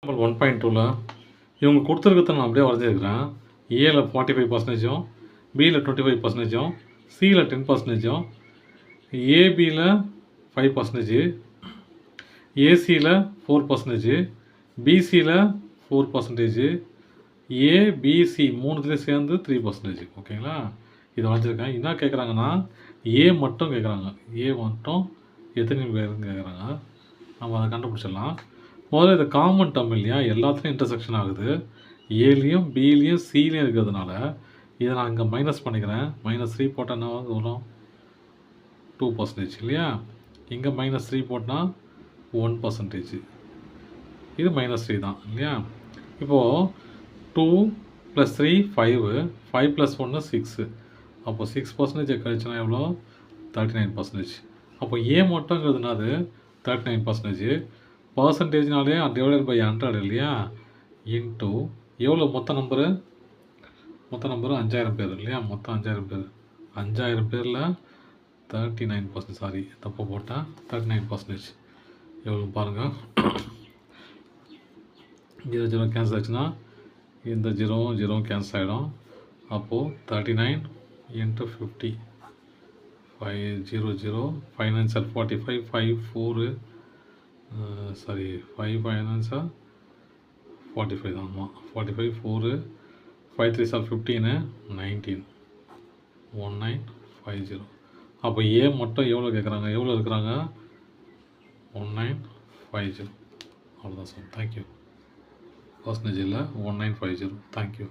Example 1.2ல இவங்க கொடுத்துருக்கிறத நான் அப்படியே வரைஞ்சிருக்கிறேன். ஏல 45%, பியில் 25%, சியில் 10%, ஏபியில் 5%, ஏசியில் 4%, பிசியில் 4%, ஏபிசி மூணுத்துலேயும் சேர்ந்து 3%. ஓகேங்களா? இதை வரைஞ்சிருக்கேன். என்ன கேட்குறாங்கன்னா ஏ மட்டும் கேட்குறாங்க. ஏ மட்டும் எத்தனை பேருன்னு கேட்குறாங்க. நம்ம அதை கண்டுபிடிச்சிடலாம். முதல்ல இது காமன் டேர்ம் இல்லையா, எல்லாத்துலேயும் இன்டர்செக்ஷன் ஆகுது. ஏலேயும் பிலேயும் சிலேயும் இருக்கிறதுனால இதை நான் இங்கே மைனஸ் பண்ணிக்கிறேன். -3 போட்டால் என்ன வரும்? 2% இல்லையா? இங்கே -3 போட்டால் 1%. இது -3 தான் இல்லையா? இப்போது 2 + 3 5, 5 + 1 6. அப்போ 6% கழிச்சுனா எவ்வளோ? 39%. அப்போ ஏ மட்டுங்கிறது அது 39%. பர்சன்டேஜ்னாலே / 100 இல்லையா? இன்ட்டு எவ்வளோ மொத்த நம்பரு? மொத்த நம்பரு 5000 பேர் இல்லையா? மொத்தம் 5000 பேர். 5000 பேரில் 39%. சாரி, தப்பு போட்டேன். 39%. எவ்வளோ பாருங்கள். 0 0 கேன்சல் ஆச்சுன்னா இந்த 0 0 கேன்சல் ஆகிடும். அப்போது 39 × 50. 500 5 9 are 45, 5 4 சாரி 5 5 9 45 தான். ஆமாம், 45 4 5 3 are 15 19 1950. அப்போ ஏ மட்டும் எவ்வளோ கேட்குறாங்க? எவ்வளோ இருக்கிறாங்க? 1950. அவ்வளோதான் சார். தேங்க்யூ. பர்சன்டேஜ் இல்லை, 1950. தேங்க்யூ.